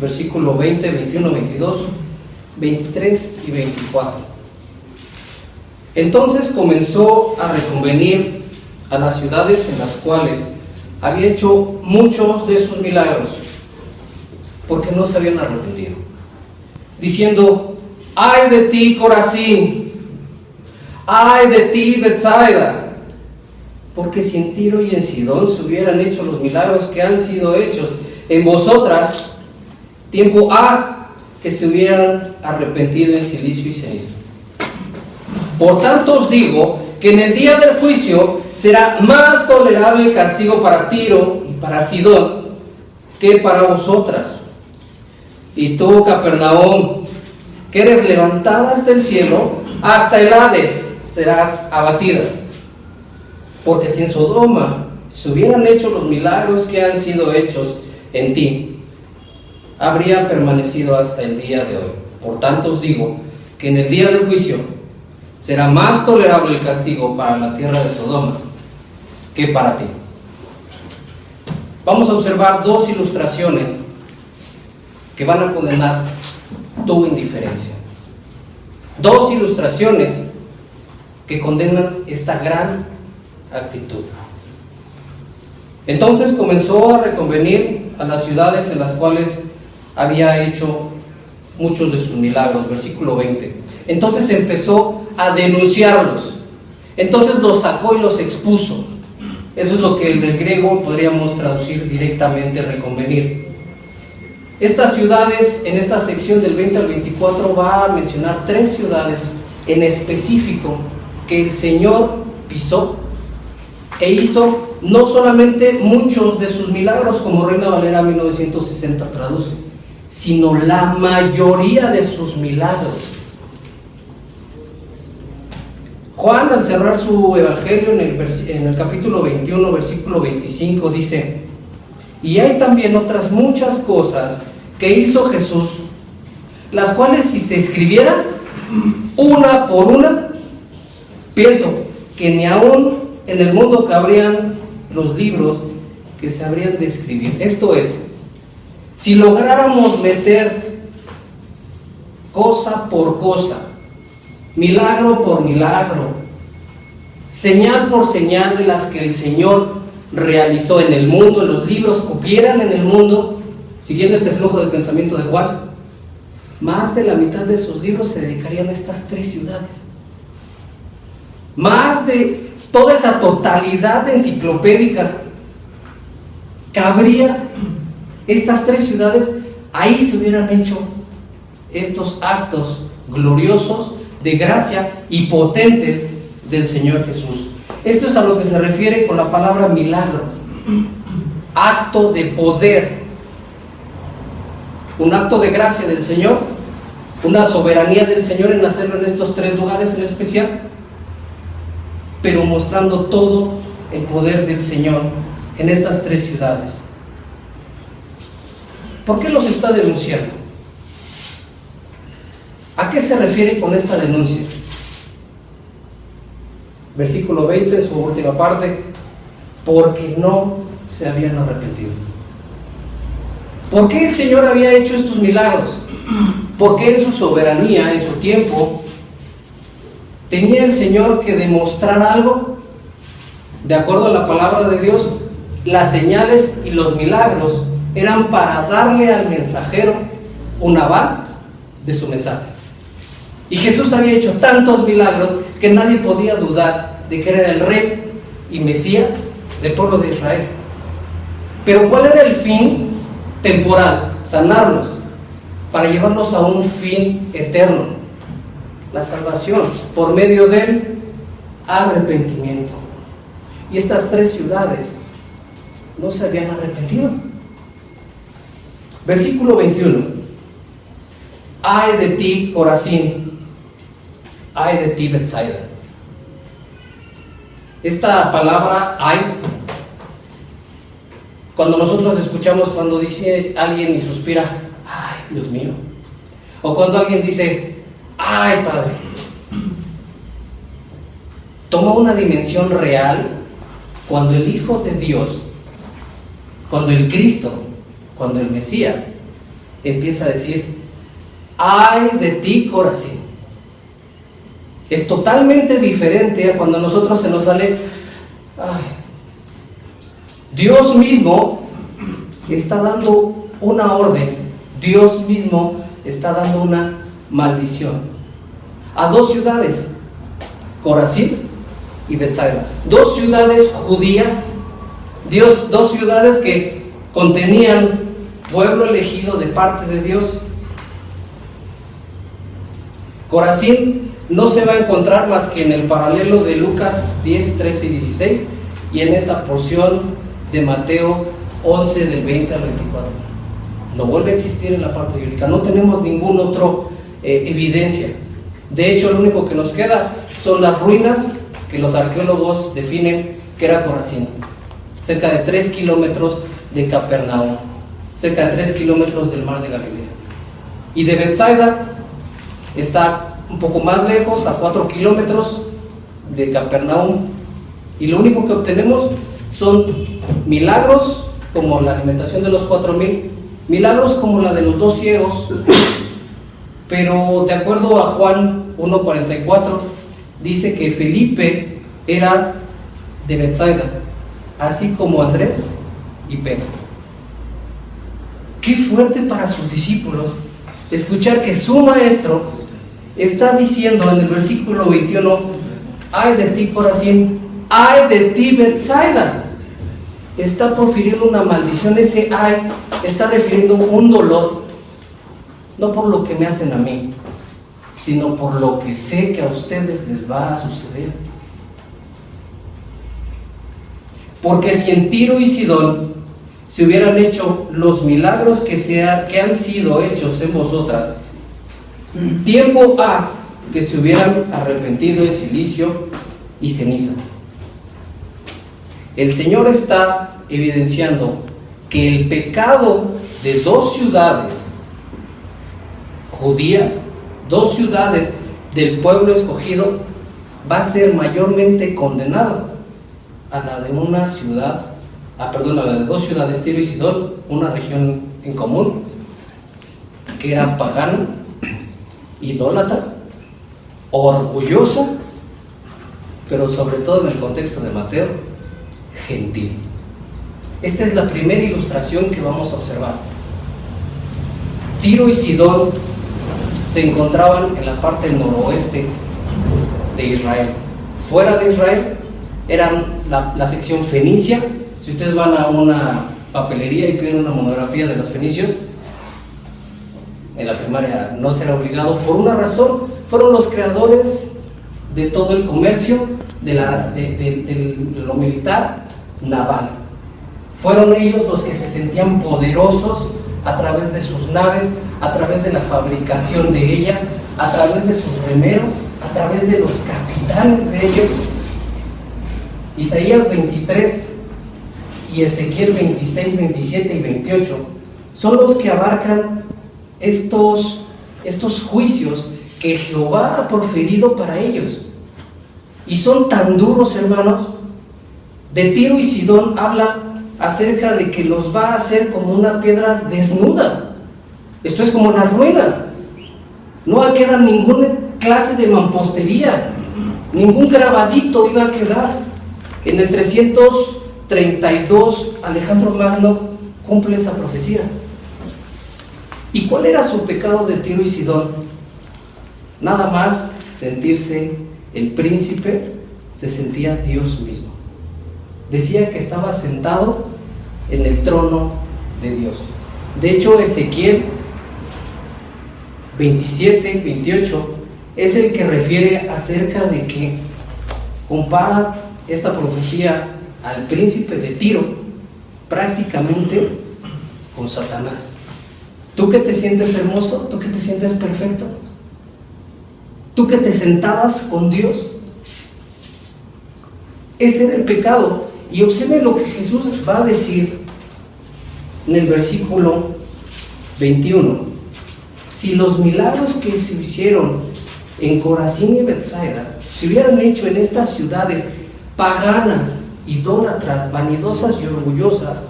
versículo 20, 21, 22, 23 y 24. Entonces comenzó a reconvenir a las ciudades en las cuales había hecho muchos de sus milagros, porque no se habían arrepentido, diciendo: ¡ay de ti, Corazín! ¡Ay de ti, Betsaida! Porque si en Tiro y en Sidón se hubieran hecho los milagros que han sido hechos en vosotras, tiempo ha que se hubieran arrepentido en silicio y ceniza. Por tanto os digo que en el día del juicio será más tolerable el castigo para Tiro y para Sidón que para vosotras. Y tú, Capernaum, que eres levantada hasta el cielo, hasta el Hades serás abatida. Porque si en Sodoma se hubieran hecho los milagros que han sido hechos en ti, habría permanecido hasta el día de hoy. Por tanto os digo que en el día del juicio será más tolerable el castigo para la tierra de Sodoma que para ti. Vamos a observar dos ilustraciones que van a condenar tu indiferencia. Dos ilustraciones que condenan esta gran actitud. Entonces comenzó a reconvenir a las ciudades en las cuales había hecho muchos de sus milagros. Versículo 20. Entonces empezó a denunciarlos. Entonces los sacó y los expuso. Eso es lo que en el griego podríamos traducir directamente: reconvenir. Estas ciudades, en esta sección del 20 al 24, va a mencionar 3 ciudades en específico que el Señor pisó e hizo no solamente muchos de sus milagros, como Reina Valera 1960 traduce, sino la mayoría de sus milagros. Juan, al cerrar su evangelio en el capítulo 21, versículo 25, dice: y hay también otras muchas cosas que hizo Jesús, las cuales si se escribieran una por una, pienso que ni aún en el mundo cabrían los libros que se habrían de escribir. Esto es, si lográramos meter cosa por cosa, milagro por milagro, señal por señal de las que el Señor realizó en el mundo, en los libros cupieran en el mundo, siguiendo este flujo de pensamiento de Juan, más de la mitad de sus libros se dedicarían a estas 3 ciudades. Más de toda esa totalidad enciclopédica cabría estas 3 ciudades. Ahí se hubieran hecho estos actos gloriosos de gracia y potentes del Señor Jesús. Esto es a lo que se refiere con la palabra milagro: acto de poder, un acto de gracia del Señor, una soberanía del Señor en hacerlo en estos 3 lugares en especial, pero mostrando todo el poder del Señor en estas 3 ciudades. ¿Por qué los está denunciando? ¿A qué se refiere con esta denuncia? Versículo 20, en su última parte: porque no se habían arrepentido. ¿Por qué el Señor había hecho estos milagros? Porque en su soberanía, en su tiempo, tenía el Señor que demostrar algo. De acuerdo a la palabra de Dios, las señales y los milagros eran para darle al mensajero un aval de su mensaje. Y Jesús había hecho tantos milagros que nadie podía dudar de que era el Rey y Mesías del pueblo de Israel. Pero ¿cuál era el fin temporal? Sanarlos, para llevarlos a un fin eterno: la salvación por medio del arrepentimiento. Y estas 3 ciudades no se habían arrepentido. Versículo 21: ay de ti, Corazín, ay de ti, Betsaida. Esta palabra ay, cuando nosotros escuchamos, cuando dice alguien y suspira: ay, Dios mío, o cuando alguien dice: ay, Padre, toma una dimensión real cuando el Hijo de Dios, cuando el Cristo, cuando el Mesías empieza a decir: ay de ti, Corazín. Es totalmente diferente a cuando a nosotros se nos sale: ay. Dios mismo está dando una orden, Dios mismo está dando una maldición a dos ciudades, Corazín y Betsaida, dos ciudades judías, dos ciudades que contenían pueblo elegido de parte de Dios. Corazín no se va a encontrar más que en el paralelo de Lucas 10, 13 y 16 y en esta porción de Mateo 11 del 20 al 24. No vuelve a existir en la parte bíblica, no tenemos ninguna otra evidencia. De hecho, lo único que nos queda son las ruinas que los arqueólogos definen que era Corazín, cerca de 3 kilómetros de Capernaum, cerca de 3 kilómetros del mar de Galilea. Y de Betsaida está un poco más lejos, a 4 kilómetros de Capernaum, y lo único que obtenemos son milagros como la alimentación de los 4,000, milagros como la de los 2 ciegos, pero de acuerdo a Juan 1:44 dice que Felipe era de Betsaida, así como Andrés y Pedro. Qué fuerte para sus discípulos escuchar que su maestro está diciendo en el versículo 21: ay de ti, Corazín, ay de ti, Betsaida. Está profiriendo una maldición. Ese ay está refiriendo un dolor, no por lo que me hacen a mí, sino por lo que sé que a ustedes les va a suceder. Porque si en Tiro y Sidón se hubieran hecho los milagros que han sido hechos en vosotras, tiempo ha que se hubieran arrepentido en silicio y ceniza. El Señor está evidenciando que el pecado de dos ciudades judías, dos ciudades del pueblo escogido, va a ser mayormente condenado a la de una ciudad, a la de dos ciudades, Tiro y Sidón, una región en común, que era pagana, idólatra, orgullosa, pero sobre todo en el contexto de Mateo, gentil. Esta es la primera ilustración que vamos a observar. Tiro y Sidón se encontraban en la parte noroeste de Israel. Fuera de Israel eran la sección fenicia. Si ustedes van a una papelería y piden una monografía de los fenicios, en la primaria no será obligado por una razón: fueron los creadores de todo el comercio, de lo militar naval. Fueron ellos los que se sentían poderosos a través de sus naves, a través de la fabricación de ellas, a través de sus remeros, a través de los capitanes de ellos. Isaías 23 y Ezequiel 26, 27 y 28 son los que abarcan estos juicios que Jehová ha proferido para ellos. Y son tan duros, hermanos. De Tiro y Sidón habla acerca de que los va a hacer como una piedra desnuda. Esto es como las ruinas. No va a quedar ninguna clase de mampostería, ningún grabadito iba a quedar. En el 332 Alejandro Magno cumple esa profecía. ¿Y cuál era su pecado de Tiro y Sidón? Nada más sentirse el príncipe, se sentía Dios mismo. Decía que estaba sentado en el trono de Dios. De hecho, Ezequiel 27, 28 es el que refiere acerca de que compara esta profecía al príncipe de Tiro prácticamente con Satanás. Tú que te sientes hermoso, tú que te sientes perfecto, tú que te sentabas con Dios, ese era el pecado. Y observen lo que Jesús va a decir en el versículo 21. Si los milagros que se hicieron en Corazín y Betsaida se hubieran hecho en estas ciudades paganas, idólatras, vanidosas y orgullosas,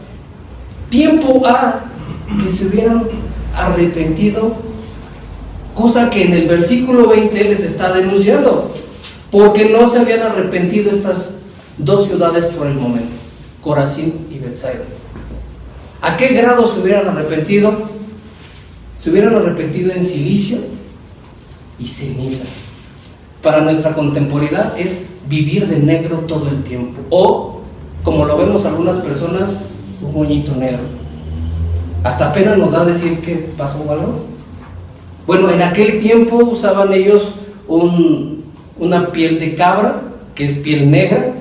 tiempo ha que se hubieran arrepentido, cosa que en el versículo 20 les está denunciando, porque no se habían arrepentido estas dos ciudades por el momento, Corazín y Betsaida. ¿A qué grado se hubieran arrepentido? Se hubieran arrepentido en silicio y ceniza. Para nuestra contemporaneidad es vivir de negro todo el tiempo, o como lo vemos algunas personas, un moñito negro. Hasta pena nos da decir que pasó algo. Bueno, en aquel tiempo usaban ellos una piel de cabra, que es piel negra,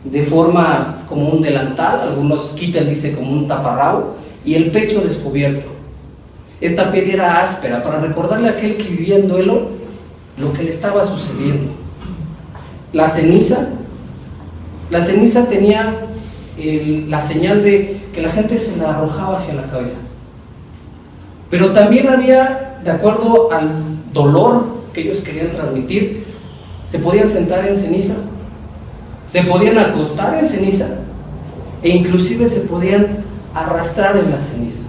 de forma como un delantal, algunos quitan, dice como un taparrabo, y el pecho descubierto. Esta piel era áspera para recordarle a aquel que vivía en duelo lo que le estaba sucediendo. La ceniza tenía la señal de que la gente se la arrojaba hacia la cabeza. Pero también había, de acuerdo al dolor que ellos querían transmitir, se podían sentar en ceniza, se podían acostar en ceniza, e inclusive se podían arrastrar en la ceniza.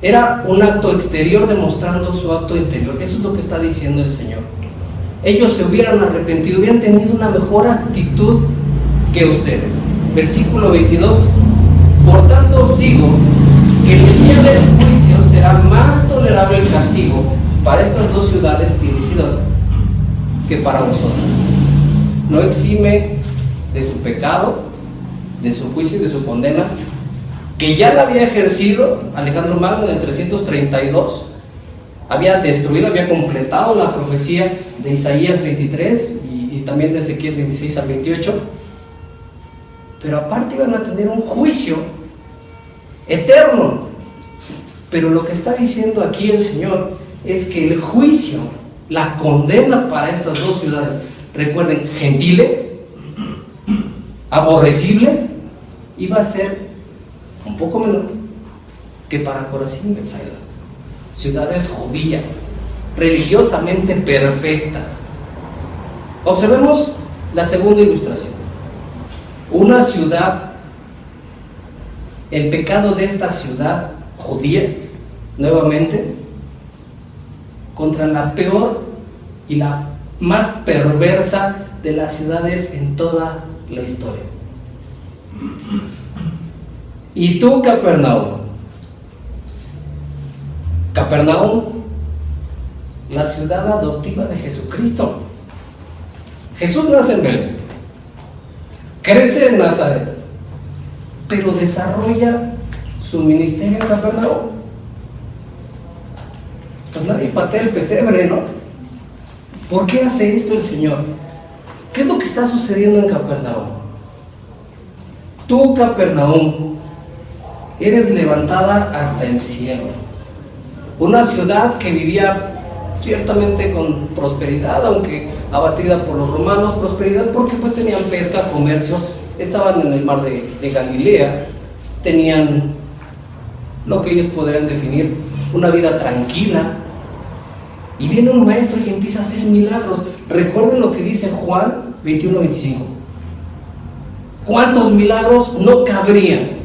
Era un acto exterior demostrando su acto interior. Eso es lo que está diciendo el Señor. Ellos se hubieran arrepentido, hubieran tenido una mejor actitud que ustedes. Versículo 22: por tanto os digo que en el día del juicio será más tolerable el castigo para estas dos ciudades, Tiro y Sidón, que para vosotras. No exime de su pecado, de su juicio y de su condena, que ya la había ejercido Alejandro Magno en el 332, había destruido, había completado la profecía de Isaías 23 y también de Ezequiel 26 al 28, pero aparte iban a tener un juicio eterno. Pero lo que está diciendo aquí el Señor es que el juicio, la condena para estas dos ciudades, recuerden, gentiles, aborrecibles, iba a ser un poco menor que para Corazín y Betsaida, ciudades judías, religiosamente perfectas. Observemos la segunda ilustración. Una ciudad, el pecado de esta ciudad judía, nuevamente, contra la peor y la más perversa de las ciudades en toda la historia. Y tú, Capernaum, la ciudad adoptiva de Jesucristo. Jesús nace en Belén, crece en Nazaret, pero desarrolla su ministerio en Capernaum. Pues nadie patea el pesebre, ¿no? ¿Por qué hace esto el Señor? ¿Qué es lo que está sucediendo en Capernaum? Tú, Capernaum, eres levantada hasta el cielo. Una ciudad que vivía ciertamente con prosperidad, aunque abatida por los romanos. Prosperidad porque pues tenían pesca, comercio, estaban en el mar de Galilea, tenían lo que ellos podrían definir una vida tranquila. Y viene un maestro y empieza a hacer milagros. Recuerden lo que dice Juan 21-25. ¿Cuántos milagros no cabrían?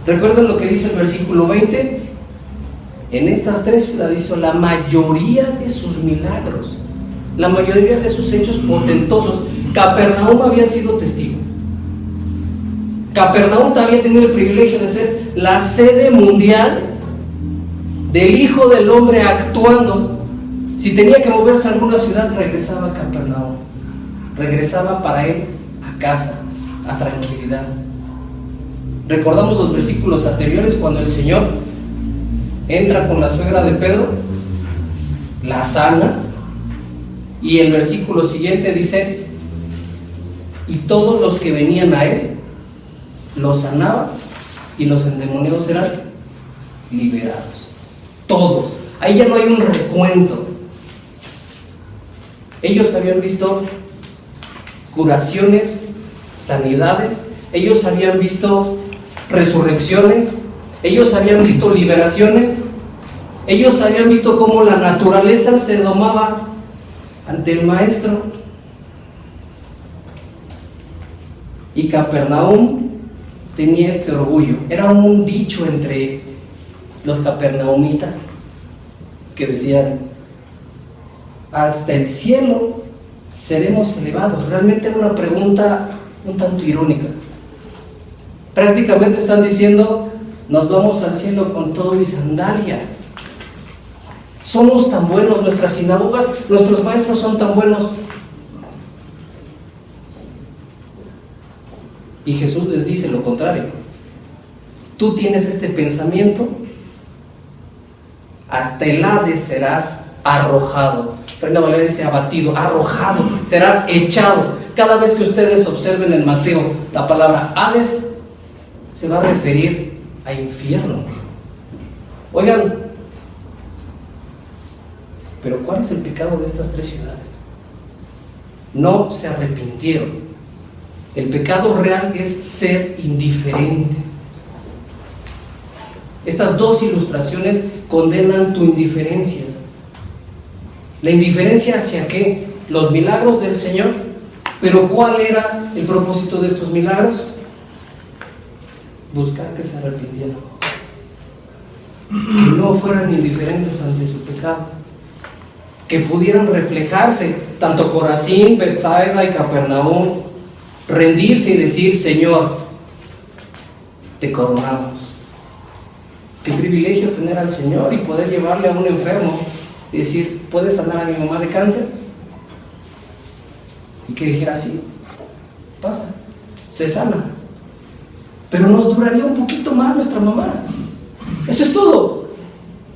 Recuerden lo que dice el versículo 20. En estas tres ciudades hizo la mayoría de sus milagros, la mayoría de sus hechos potentosos. Capernaum había sido testigo. Capernaum había tenido el privilegio de ser la sede mundial del Hijo del Hombre actuando. Si tenía que moverse a alguna ciudad, regresaba a Capernaum. Regresaba para él a casa, a tranquilidad. Recordamos los versículos anteriores cuando el Señor entra con la suegra de Pedro, la sana, y el versículo siguiente dice: y todos los que venían a él los sanaba y los endemoniados eran liberados. Todos. Ahí ya no hay un recuento. Ellos habían visto curaciones, sanidades, ellos habían visto resurrecciones, ellos habían visto liberaciones, ellos habían visto cómo la naturaleza se domaba ante el Maestro. Y Capernaum tenía este orgullo. Era un dicho entre los capernaumistas, que decían, hasta el cielo seremos elevados. Realmente era una pregunta un tanto irónica. Prácticamente están diciendo, nos vamos al cielo con todo y sandalias. Somos tan buenos, nuestras sinagogas, nuestros maestros son tan buenos. Y Jesús les dice lo contrario. Tú tienes este pensamiento, hasta el Hades serás arrojado. Reina Valera dice abatido, arrojado, serás echado. Cada vez que ustedes observen en Mateo la palabra Hades, se va a referir a infierno. Oigan, pero ¿cuál es el pecado de estas tres ciudades? No se arrepintieron. El pecado real es ser indiferente. Estas dos ilustraciones condenan tu indiferencia. ¿La indiferencia hacia qué? Los milagros del Señor. Pero ¿cuál era el propósito de estos milagros? Buscar que se arrepintieran, que no fueran indiferentes ante su pecado, que pudieran reflejarse, tanto Corazín, Betsaida y Capernaum, rendirse y decir, Señor, te coronamos. Qué privilegio tener al Señor y poder llevarle a un enfermo y decir, ¿puedes sanar a mi mamá de cáncer? Y que dijera, sí, pasa, se sana. Pero nos duraría un poquito más nuestra mamá. Eso es todo.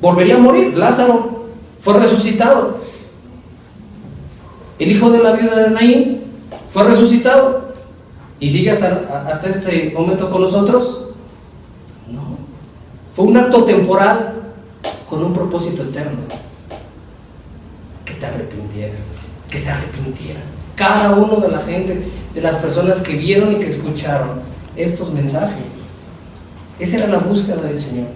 Volvería a morir. Lázaro fue resucitado. El hijo de la viuda de Naín fue resucitado. ¿Y sigue hasta este momento con nosotros? No. Fue un acto temporal con un propósito eterno. Que te arrepintieras. Que se arrepintieran. Cada uno de la gente, de las personas que vieron y que escucharon estos mensajes. Esa era la búsqueda del Señor.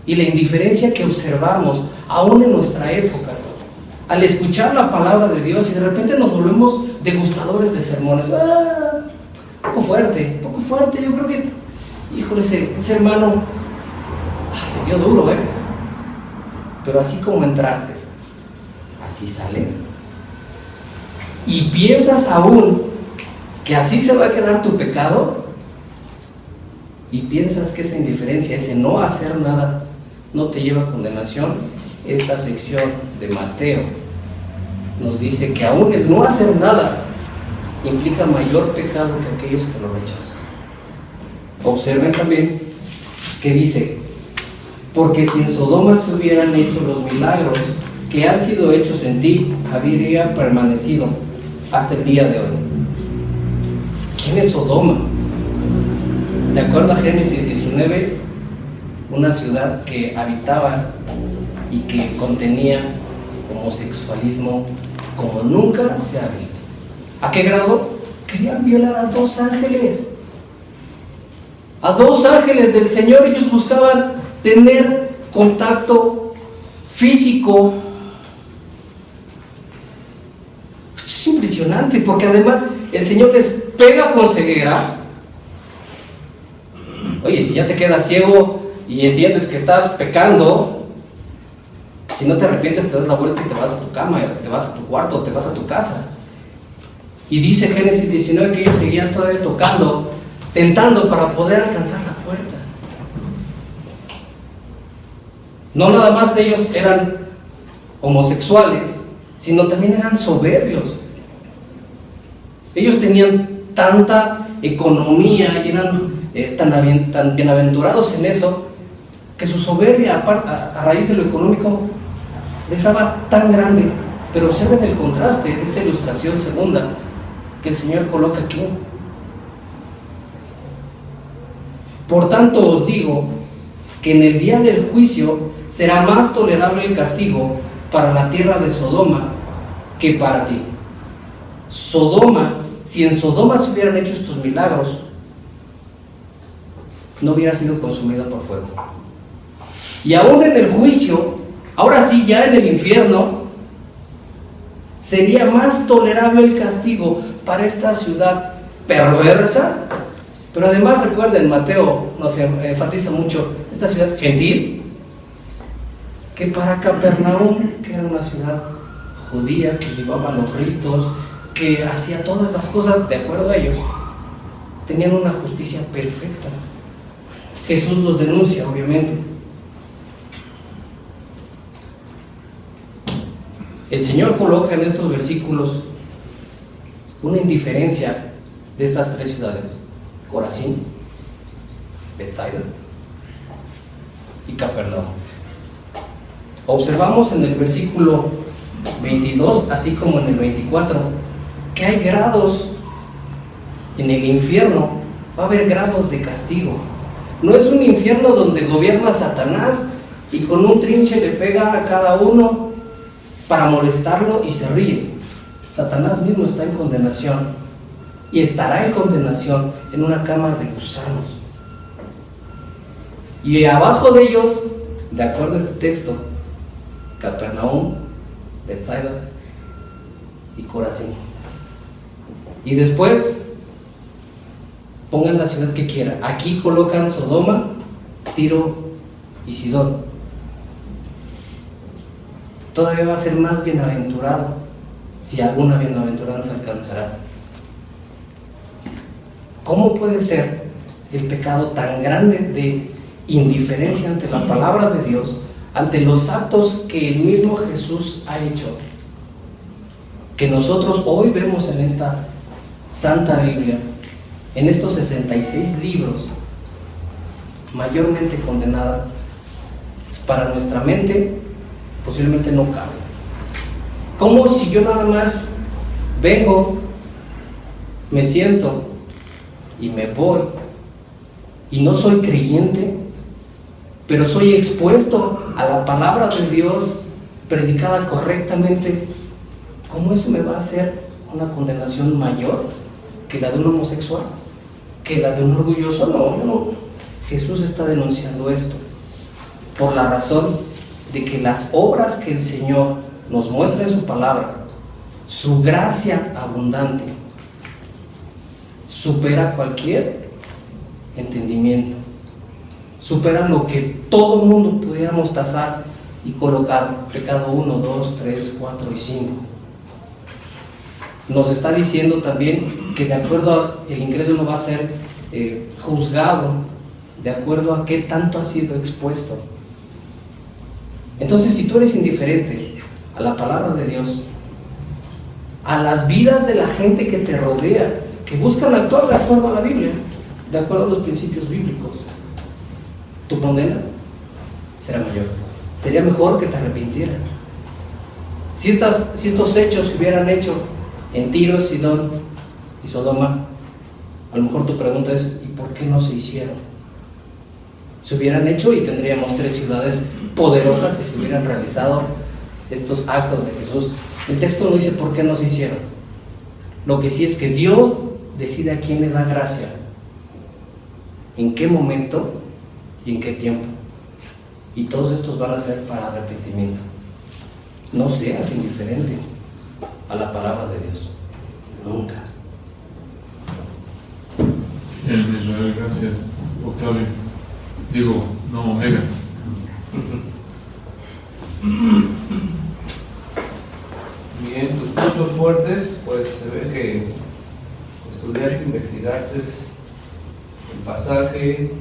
Y la indiferencia que observamos aún en nuestra época, al escuchar la palabra de Dios y de repente nos volvemos degustadores de sermones. Poco fuerte, yo creo que, híjole, ese hermano le dio duro, pero así como entraste, así sales. Y piensas aún que así se va a quedar tu pecado, y piensas que esa indiferencia, ese no hacer nada, no te lleva a condenación. Esta sección de Mateo nos dice que aún el no hacer nada implica mayor pecado que aquellos que lo rechazan. Observen también que dice, porque si en Sodoma se hubieran hecho los milagros que han sido hechos en ti, habría permanecido hasta el día de hoy. ¿Quién es Sodoma? De acuerdo a Génesis 19, una ciudad que habitaba y que contenía homosexualismo como nunca se ha visto. ¿A qué grado? Querían violar a dos ángeles. A dos ángeles del Señor. Ellos buscaban tener contacto físico. Esto es impresionante, porque además el Señor les pega con ceguera. Oye, si ya te quedas ciego y entiendes que estás pecando, si no te arrepientes te das la vuelta y te vas a tu cama, te vas a tu cuarto, te vas a tu casa. Y dice Génesis 19 que ellos seguían todavía tocando, tentando para poder alcanzar la puerta. No nada más ellos eran homosexuales, sino también eran soberbios. Ellos tenían tanta economía y eran tan bienaventurados en eso, que su soberbia a raíz de lo económico les daba tan grande. Pero observen el contraste de esta ilustración segunda que el Señor coloca aquí. Por tanto os digo que en el día del juicio será más tolerable el castigo para la tierra de Sodoma que para ti. Sodoma, si en Sodoma se hubieran hecho estos milagros, no hubiera sido consumida por fuego. Y aún en el juicio, ahora sí, ya en el infierno, sería más tolerable el castigo para esta ciudad perversa, Pero además recuerden, Mateo nos enfatiza mucho esta ciudad gentil, que para Capernaum, que era una ciudad judía, que llevaba los ritos, que hacía todas las cosas de acuerdo a ellos, tenían una justicia perfecta. Jesús los denuncia, obviamente. El Señor coloca en estos versículos una indiferencia de estas tres ciudades: Corazín, Betsaida y Capernaum. Observamos en el versículo 22, así como en el 24, que hay grados en el infierno. Va a haber grados de castigo. No es un infierno donde gobierna Satanás y con un trinche le pega a cada uno para molestarlo y se ríe. Satanás mismo está en condenación y estará en condenación en una cámara de gusanos. Y abajo de ellos, de acuerdo a este texto, Capernaum, Betsaida y Corazín. Y después pongan la ciudad que quieran. Aquí colocan Sodoma, Tiro y Sidón. Todavía va a ser más bienaventurado, si alguna bienaventuranza alcanzará. ¿Cómo puede ser el pecado tan grande de indiferencia ante la palabra de Dios, ante los actos que el mismo Jesús ha hecho, que nosotros hoy vemos en esta Santa Biblia, en estos 66 libros, mayormente condenada? Para nuestra mente posiblemente no cabe. ¿Cómo si yo nada más vengo, me siento y me voy y no soy creyente, pero soy expuesto a la palabra de Dios predicada correctamente? ¿Cómo eso me va a hacer una condenación mayor que la de un homosexual, que la de un orgulloso? No. Jesús está denunciando esto por la razón de que las obras que el Señor nos muestra en su palabra, su gracia abundante, supera cualquier entendimiento, supera lo que todo mundo pudiéramos tasar y colocar: pecado 1, 2, 3, 4 y 5. Nos está diciendo también que de acuerdo el incrédulo va a ser juzgado de acuerdo a qué tanto ha sido expuesto. Entonces, si tú eres indiferente a la palabra de Dios, a las vidas de la gente que te rodea, que buscan actuar de acuerdo a la Biblia, de acuerdo a los principios bíblicos, tu condena será mayor. Sería mejor que te arrepintieras. Si estos hechos se hubieran hecho en Tiro, Sidón y Sodoma, a lo mejor tu pregunta es: ¿y por qué no se hicieron? Se hubieran hecho y tendríamos 3 ciudades poderosas y se hubieran realizado estos actos de Jesús. El texto no dice por qué no se hicieron. Lo que sí es que Dios decide a quién le da gracia, en qué momento y en qué tiempo. Y todos estos van a ser para arrepentimiento. No seas indiferente a la palabra de Dios, nunca. Bien, Israel, gracias. Octavio. Ega. Bien, tus puntos fuertes, pues se ve que estudiaste, investigaste el pasaje,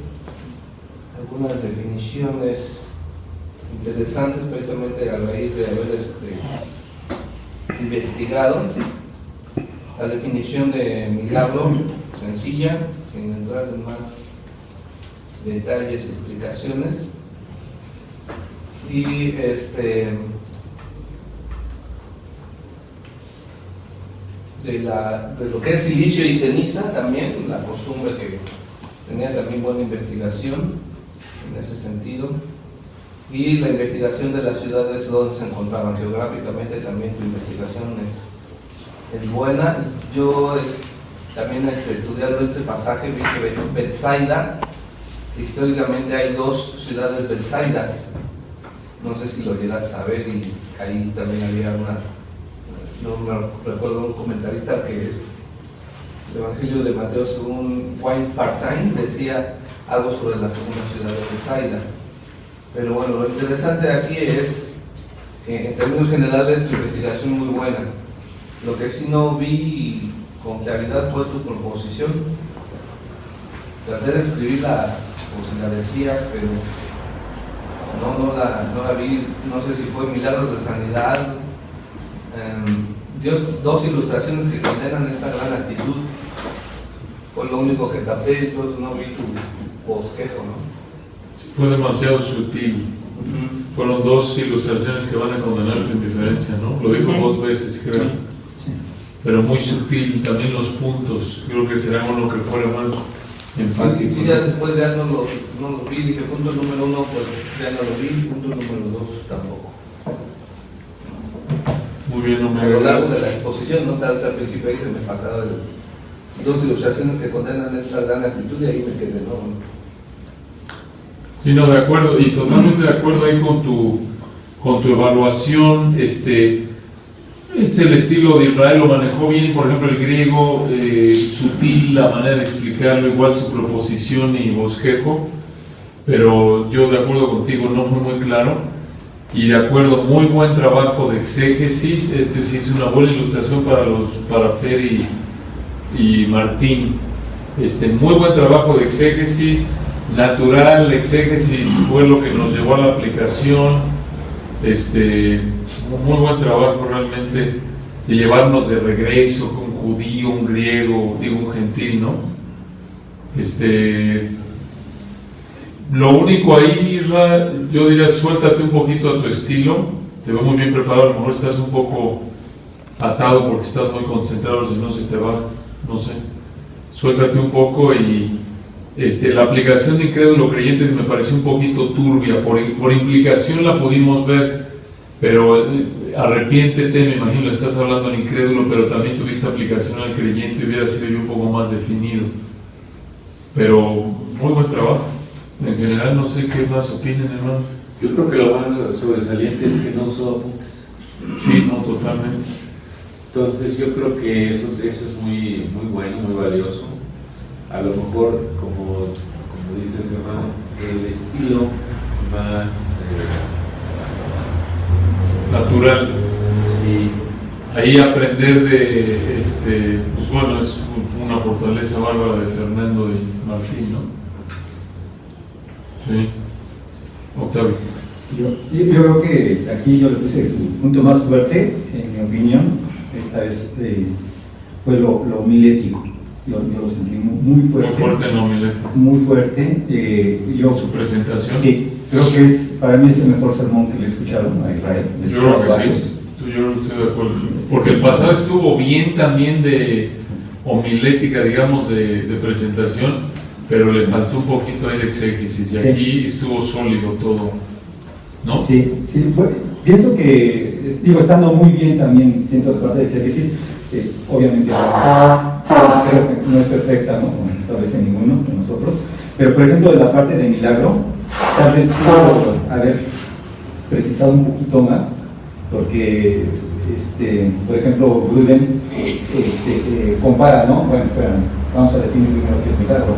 algunas definiciones interesantes precisamente a raíz de haber investigado. La definición de milagro, sencilla, sin entrar en más detalles y explicaciones. Y de lo que es silicio y ceniza, también la costumbre que tenía también buena investigación en ese sentido, y la investigación de las ciudades donde se encontraban geográficamente. También tu investigación es buena. Yo también estudiando este pasaje vi que Betsaida, históricamente hay 2 ciudades Betsaidas, no sé si lo llegas a ver, y ahí también había no me recuerdo, un comentarista que Evangelio de Mateo según Wayne Part-Time decía algo sobre la segunda ciudad de Bethsaida. Pero bueno, lo interesante aquí es que en términos generales tu investigación es muy buena. Lo que sí no vi con claridad fue tu proposición. Traté de escribirla, o si la decías, pero no la vi. No sé si fue milagros de sanidad. Dos ilustraciones que condenan esta gran actitud. Fue lo único que tapé, entonces no vi tu bosquejo, ¿no? Fue demasiado sutil. Fueron dos ilustraciones que van a condenar tu indiferencia, ¿no? Lo dijo dos veces, creo. Sí. Pero muy sutil, también los puntos. Creo que será uno que fuera más enfático. Sí, ya después ya no lo vi. Dije, punto número 1, pues ya no lo vi. Punto número 2, tampoco. Muy bien, no me A lo largo hagas. de la exposición, no tal vez al principio ahí se me pasaba dos ilustraciones que condenan esta gran actitud y ahí me quedé, ¿no? Sí, no, de acuerdo, y totalmente de acuerdo ahí con tu evaluación. Es el estilo de Israel, lo manejó bien, por ejemplo el griego, sutil la manera de explicarlo, igual su proposición y bosquejo, pero yo de acuerdo contigo, no fue muy claro, y de acuerdo, muy buen trabajo de exégesis. Sí es una buena ilustración para Fer y Martín. Muy buen trabajo de exégesis, natural exégesis fue lo que nos llevó a la aplicación. Muy buen trabajo realmente de llevarnos de regreso con un judío, un griego, un gentil, ¿no? Lo único ahí, Isra, yo diría, suéltate un poquito a tu estilo. Te veo muy bien preparado, a lo mejor estás un poco atado porque estás muy concentrado, si no se te va, no sé. Suéltate un poco y la aplicación de incrédulo creyentes me pareció un poquito turbia. Por implicación la pudimos ver, pero arrepiéntete, me imagino estás hablando al incrédulo, pero también tuviste aplicación al creyente y hubiera sido yo un poco más definido. Pero muy buen trabajo. En general no sé qué más opinen, hermano. Yo creo que lo más sobresaliente es que no usó apuntes. Sí, no, totalmente. Entonces yo creo que eso es muy, muy bueno, muy valioso. A lo mejor, como dices, hermano, el estilo más natural. sí, Ahí aprender de, pues bueno, fue una fortaleza bárbara de Fernando y Martín, ¿no? Sí. Octavio. Yo creo que aquí yo le puse su punto más fuerte, en mi opinión, esta vez fue lo homilético. Yo lo sentí muy fuerte. Muy fuerte en la homilética. Muy fuerte. Su presentación. Sí, creo que para mí es el mejor sermón que le he escuchado a Israel. Yo creo que sí. Yo estoy de acuerdo. Porque el pasado estuvo bien también de homilética, digamos, de presentación, pero le faltó un poquito ahí de exégesis. Y sí, aquí estuvo sólido todo, ¿no? Sí, sí. Bueno, pienso que, estando muy bien también, siento de parte de exégesis, obviamente creo que no es perfecta, ¿no? Tal vez en ninguno de nosotros, pero por ejemplo de la parte de milagro, tal vez puedo haber precisado un poquito más, porque por ejemplo Gruden compara, ¿no? Bueno, vamos a definir primero qué es milagro,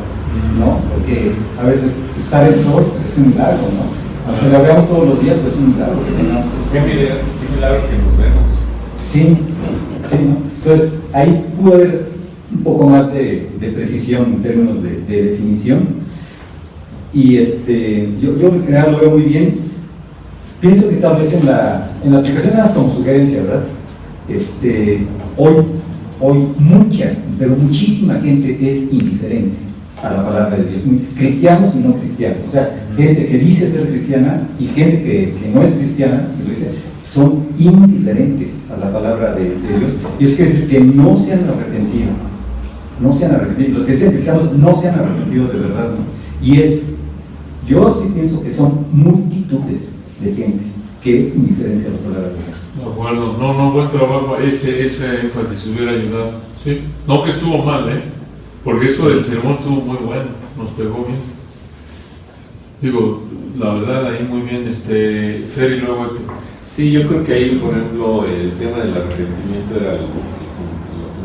¿no? Porque a veces usar el sol es un milagro, ¿no? Aunque lo veamos todos los días, pues es un milagro que tengamos el sol. qué milagro que nos vemos. Sí, sí, ¿no? Entonces, ahí pudo haber un poco más de precisión en términos de definición. Y yo en general lo veo muy bien. Pienso que tal vez en la aplicación nada más como sugerencia, ¿verdad? Hoy mucha, pero muchísima gente es indiferente a la palabra de Dios, cristianos y no cristianos. O sea, gente que dice ser cristiana y gente que no es cristiana, son indiferentes a la palabra de Dios. Y eso quiere decir que no se han arrepentido. No se han arrepentido. Los que dicen cristianos no se han arrepentido de verdad, ¿no? Y yo sí pienso que son multitudes de gente que es indiferente a la palabra de Dios. De acuerdo. No, buen trabajo. Ese énfasis hubiera ayudado. Sí. No que estuvo mal, porque eso del sermón estuvo muy bueno. Nos pegó bien. Digo, la verdad, ahí muy bien. Fer y luego Héctor. Sí, yo creo que ahí, por ejemplo, el tema del arrepentimiento era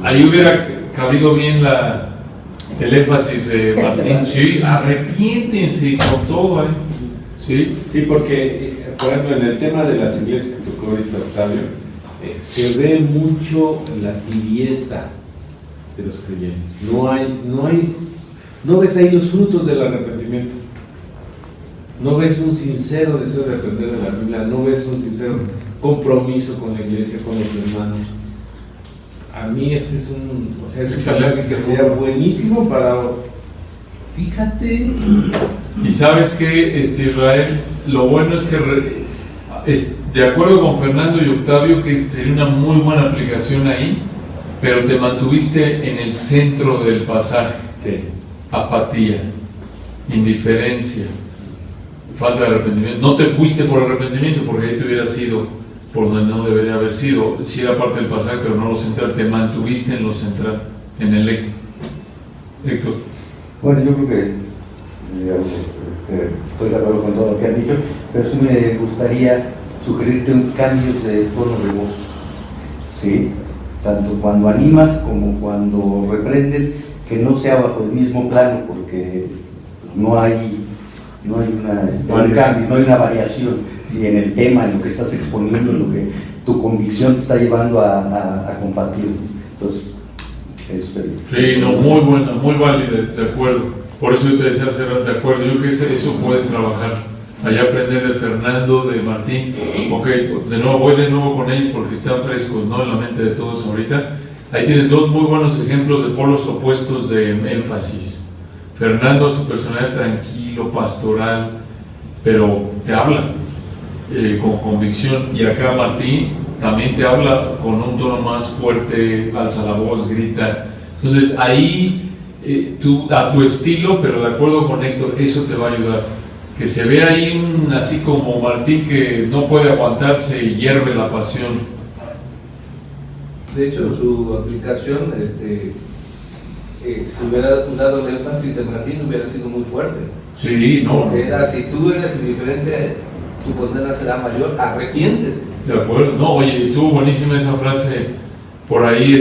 ahí hubiera cabido bien el énfasis de Martín. Sí, arrepiéntense con todo, ¿eh? Sí. Sí, porque, por ejemplo, en el tema de las iglesias que tocó ahorita Octavio, se ve mucho la tibieza de los creyentes. No ves ahí los frutos del arrepentimiento. No ves un sincero deseo de aprender de la Biblia, no ves un sincero compromiso con la iglesia, con los hermanos. A mí este es un pasaje que sería buenísimo para... Fíjate. Y sabes que Israel, lo bueno es que de acuerdo con Fernando y Octavio, que sería una muy buena aplicación ahí, pero te mantuviste en el centro del pasaje. Sí. Apatía, indiferencia, falta de arrepentimiento. No te fuiste por arrepentimiento, porque ahí te hubieras ido por donde no debería haber sido. Sí era parte del pasaje, pero no lo central. Te mantuviste en lo central, en el eje. Héctor. Bueno, yo creo que digamos, estoy de acuerdo con todo lo que han dicho, pero sí me gustaría sugerirte un cambio de tono de voz, ¿sí? Tanto cuando animas como cuando reprendes, que no sea bajo el mismo plano, porque no hay un cambio, no hay una variación, ¿sí? En el tema, en lo que estás exponiendo, en lo que tu convicción te está llevando a compartir. Entonces, eso sería. Sí, no, muy buena, muy válida, de acuerdo. Por eso yo te decía ser de acuerdo. Yo creo que eso puedes trabajar. Allá aprender de Fernando, de Martín. Ok, voy de nuevo con ellos porque están frescos, ¿no? En la mente de todos ahorita. Ahí tienes dos muy buenos ejemplos de polos opuestos de énfasis. Fernando, su personalidad tranquilo, pastoral, pero te habla con convicción. Y acá Martín también te habla con un tono más fuerte, alza la voz, grita. Entonces ahí tú a tu estilo, pero de acuerdo con Héctor, eso te va a ayudar. Que se vea ahí así como Martín que no puede aguantarse y hierve la pasión. De hecho, su aplicación, si hubiera dado el énfasis de Martín, hubiera sido muy fuerte. Sí, no. Porque era, si tú eres indiferente, tu condena será mayor, arrepiéntete. De acuerdo, no, oye, estuvo buenísima esa frase por ahí,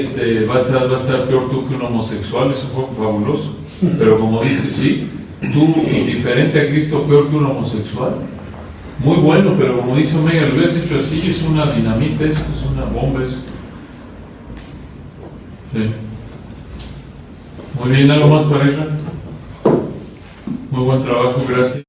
va a estar peor tú que un homosexual, eso fue fabuloso. Pero como dices, sí, tú indiferente a Cristo peor que un homosexual. Muy bueno, pero como dice Omega, lo hubieras hecho así, es una dinamita, es una bomba eso. Sí. Muy bien, ¿algo más para Israel? Muy buen trabajo, gracias.